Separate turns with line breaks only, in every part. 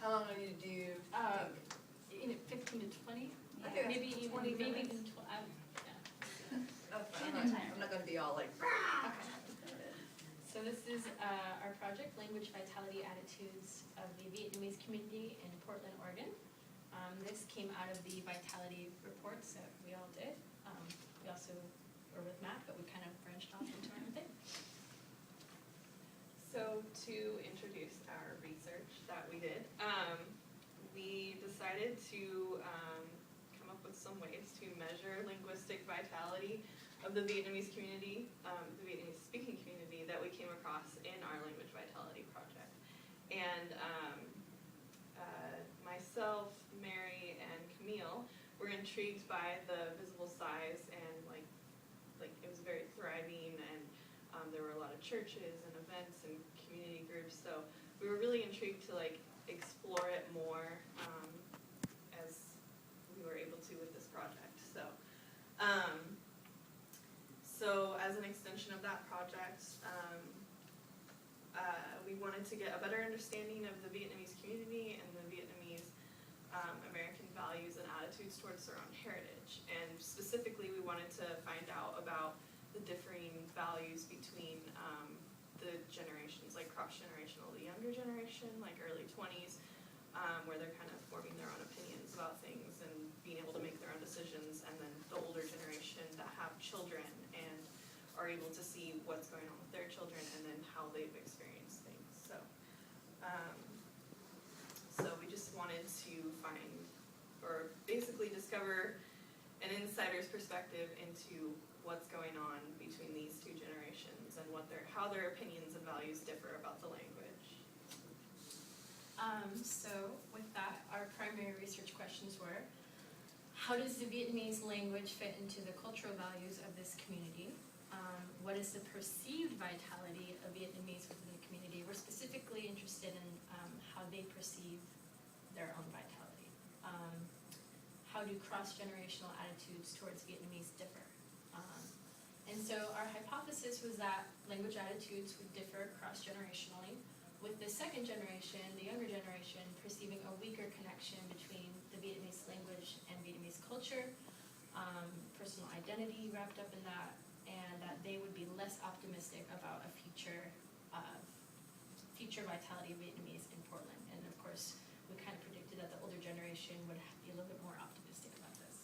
How long do I need to do?
15 to 20.
Yeah. Okay,
Maybe even
20
maybe
minutes.
even 12.
That's fine.
And
I'm
entire.
not gonna be all like.
Okay. So this is our project, Language Vitality Attitudes of the Vietnamese Community in Portland, Oregon. This came out of the Vitality reports that we all did. We also were with Matt, but we kind of branched off into our own thing.
So to introduce our research that we did, we decided to come up with some ways to measure linguistic vitality of the Vietnamese community, the Vietnamese speaking community that we came across in our Language Vitality project. And myself, Mary, and Camille were intrigued by the visible size, and like it was very thriving, and there were a lot of churches and events and community groups, so we were really intrigued to explore it more as we were able to with this project. So as an extension of that project, we wanted to get a better understanding of the Vietnamese community and the Vietnamese American values and attitudes towards their own heritage. And specifically, we wanted to find out about the differing values between the generations, like cross-generational, the younger generation, like early 20s, where they're kind of forming their own opinions about things and being able to make their own decisions, and then the older generation that have children and are able to see what's going on with their children and then how they've experienced things. So we just wanted to find, or basically discover an insider's perspective into what's going on between these two generations and how their opinions and values differ about the language.
So with that, our primary research questions were, how does the Vietnamese language fit into the cultural values of this community? What is the perceived vitality of Vietnamese within the community? We're specifically interested in how they perceive their own vitality. How do cross-generational attitudes towards Vietnamese differ? And so our hypothesis was that language attitudes would differ cross-generationally, with the second generation, the younger generation, perceiving a weaker connection between the Vietnamese language and Vietnamese culture, personal identity wrapped up in that, and that they would be less optimistic about a future vitality of Vietnamese in Portland. And of course, we kind of predicted that the older generation would be a little bit more optimistic about this.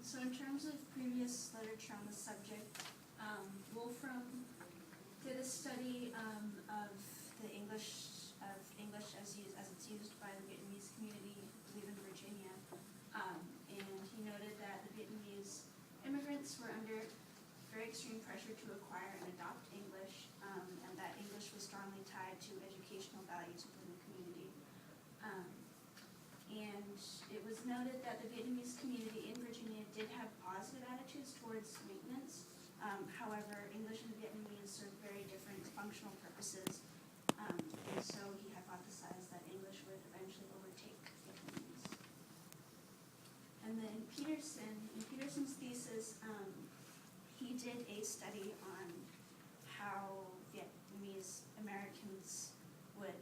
So in terms of previous literature on the subject, Wolfram did a study of the English as it's used by the Vietnamese community, I believe in Virginia, and he noted that the Vietnamese immigrants were under very extreme pressure to acquire and adopt English, and that English was strongly tied to educational values within the community. And it was noted that the Vietnamese community in Virginia did have positive attitudes towards maintenance. However, English and Vietnamese serve very different functional purposes, and so he hypothesized that English would eventually overtake Vietnamese. And then in Peterson's thesis, he did a study on how Vietnamese Americans would,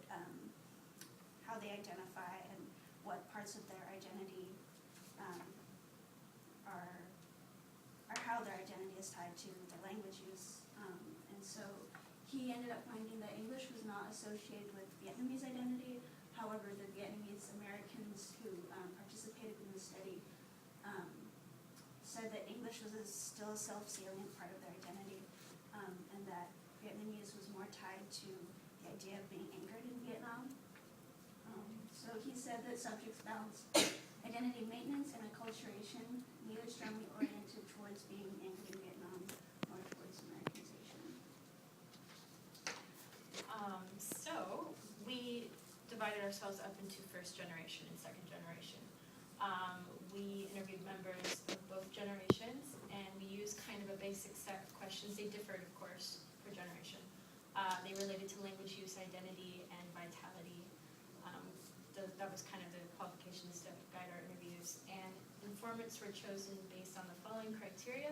how they identify and what parts of their identity are how their identity is tied to the language use. And so he ended up finding that English was not associated with Vietnamese identity. However, the Vietnamese Americans who participated in the study said that English was still a self-salient part of their identity, and that Vietnamese was more tied to the idea of being anchored in Vietnam. So he said that subjects balance identity maintenance and acculturation, neither strongly oriented towards being anchored in Vietnam nor towards Americanization.
So we divided ourselves up into first generation and second generation. We interviewed members of both generations, and we used kind of a basic set of questions. They differed, of course, per generation. They related to language use, identity, and vitality. That was kind of the qualifications that guide our interviews. And informants were chosen based on the following criteria.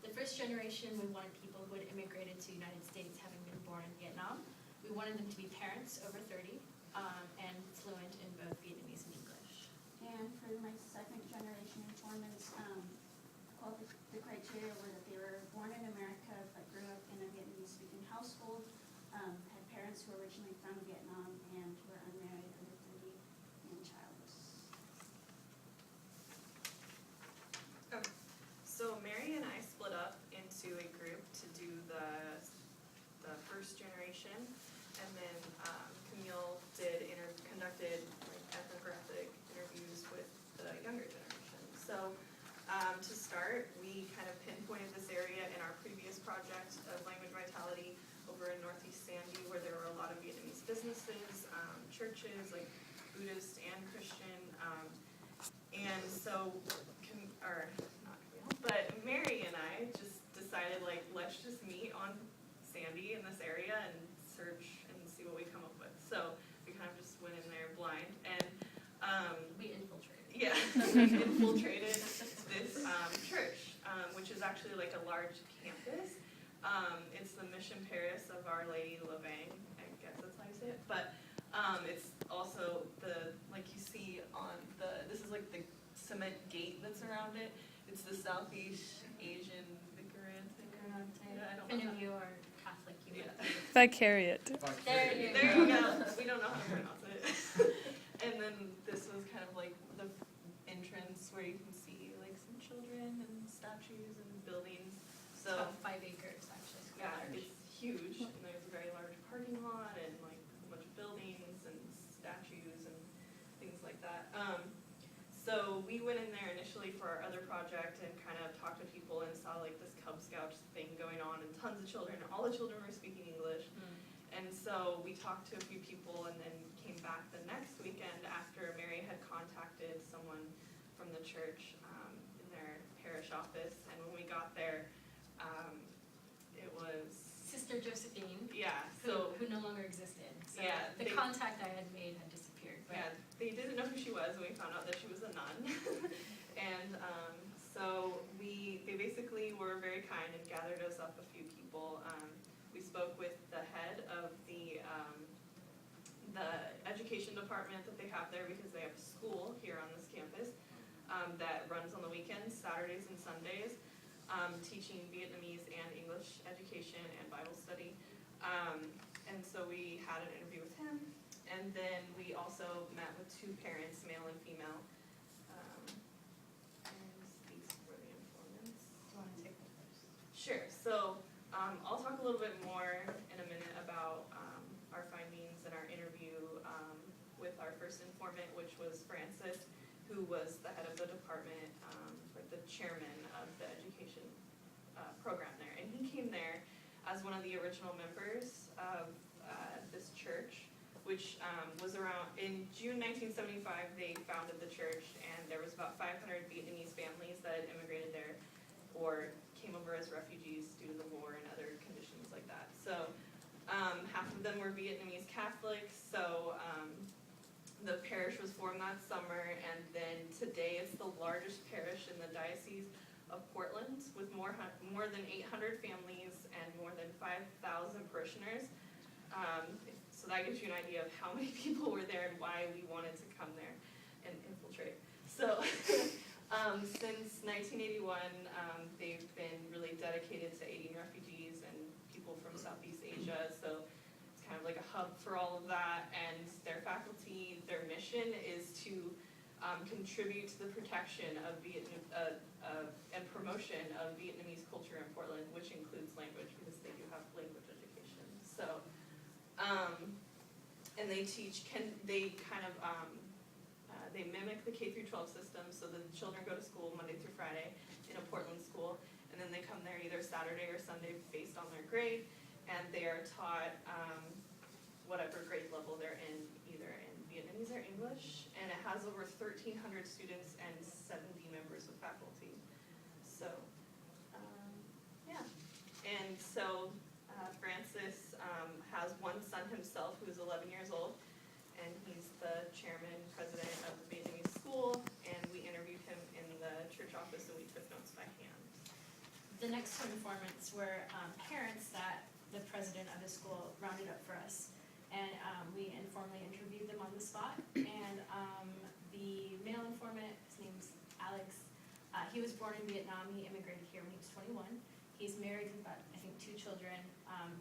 The first generation, we wanted people who had immigrated to the United States having been born in Vietnam. We We wanted them to be parents over 30 and fluent in both Vietnamese and English.
And for my second generation informants, the criteria were that they were born in America but grew up in a Vietnamese speaking household, had parents who were originally from Vietnam, and were unmarried, under 30, and childless.
Okay. So Mary and I split up into a group to do the first generation, and then Camille conducted like ethnographic interviews with the younger generation. So to start, we kind of pinpointed this area in our previous project of language vitality over in Northeast Sandy, where there were a lot of Vietnamese businesses, churches, like Buddhist and Christian, and so, but Mary and I just decided, like, let's just meet on Sandy in this area and search and see what we come up with. So we kind of just went in there blind, and
We infiltrated.
yeah, we infiltrated this church, which is actually like a large campus. It's the Mission Parish of Our Lady Lavang, I guess that's how you say it. But it's also like you see on this is like the cement gate that's around it. It's the Southeast Asian Vicarage. I don't
If any
know.
of you are Catholic, you
Yeah.
might.
Vicariate.
There you
There
go.
you go. We don't know how to pronounce it. And then this was kind of like the entrance where you can see like some children and statues and buildings.
It's
So
about 5 acres, actually. It's quite
yeah,
large.
it's huge, and there's a very large parking lot and like a bunch of buildings and statues and things like that. So we went in there initially for our other project and kind of talked to people and saw like this Cub Scouts thing going on, and tons of children. All the children were speaking English. And so we talked to a few people and then came back the next weekend after Mary had contacted someone from the church in their parish office. And when we got there, it was,
Sister Josephine,
yeah,
who
so,
no longer existed. So
Yeah,
the
they-
contact I had made had disappeared. But
yeah, they didn't know who she was, and we found out that she was a nun. And so they basically were very kind and gathered us up a few people. We spoke with the head of the education department that they have there, because they have a school here on this campus that runs on the weekends, Saturdays and Sundays, teaching Vietnamese and English education and Bible study. And so we had an interview with him, and then we also met with 2 parents, male and female. And these were the informants.
do you want to take it first?
Sure, so I'll talk a little bit more in a minute about our findings and our interview with our first informant, which was Francis, who was the head of the department, like the chairman of the education program there. And he came there as one of the original members of this church, which was around, in June 1975, they founded the church, and there was about 500 Vietnamese families that had immigrated there or came over as refugees due to the war and other conditions like that. So half of them were Vietnamese Catholics, so the parish was formed that summer, and then today it's the largest parish in the Diocese of Portland, with more than 800 families and more than 5,000 parishioners. So that gives you an idea of how many people were there and why we wanted to come there and infiltrate. So since 1981, they've been really dedicated to aiding refugees and people from Southeast Asia. So it's kind of like a hub for all of that. And their faculty, their mission is to contribute to the protection of and promotion of Vietnamese culture in Portland, which includes language, because they do have language education. So, and they they mimic the K through 12 system, so the children go to school Monday through Friday in a Portland school, and then they come there either Saturday or Sunday based on their grade, and they are taught whatever grade level they're in, either in Vietnamese or English, and it has over 1,300 students and 70 members of faculty. So, yeah. And so Francis has one son himself who is 11 years old, and he's the chairman, president of the Vietnamese school, and we interviewed him in the church office and we took notes by hand.
The next two informants were parents that the president of the school rounded up for us. we informally interviewed them on the spot, and the male informant, his name's Alex, he was born in Vietnam. He immigrated here when he was 21. He's married with about, I think, 2 children.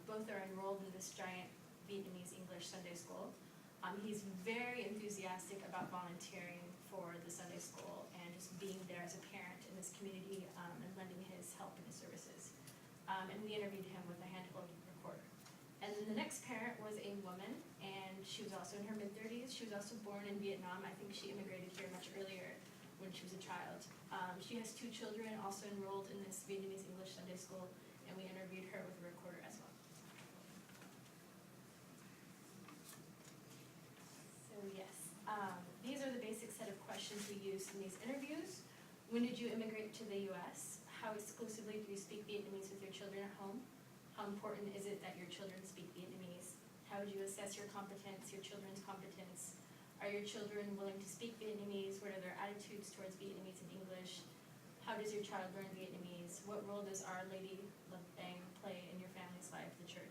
Both are enrolled in this giant Vietnamese English Sunday school. He's very enthusiastic about volunteering for the Sunday school and just being there as a parent in this community and lending his help and his services. And we interviewed him with a handheld recorder. And then the next parent was a woman, and she was also in her mid-30s. She was also born in Vietnam. I think she immigrated here much earlier when she was a child. She has 2 children also enrolled in this Vietnamese English Sunday school, and we interviewed her with a recorder as well. So yes, these are the basic set of questions we used in these interviews. When did you immigrate to the U.S.? How exclusively do you speak Vietnamese with your children at home? How important is it that your children speak Vietnamese? How would you assess your competence, your children's competence? Are your children willing to speak Vietnamese? What are their attitudes towards Vietnamese and English? How does your child learn Vietnamese? What role does Our Lady Love Bang play in your family's life, the church?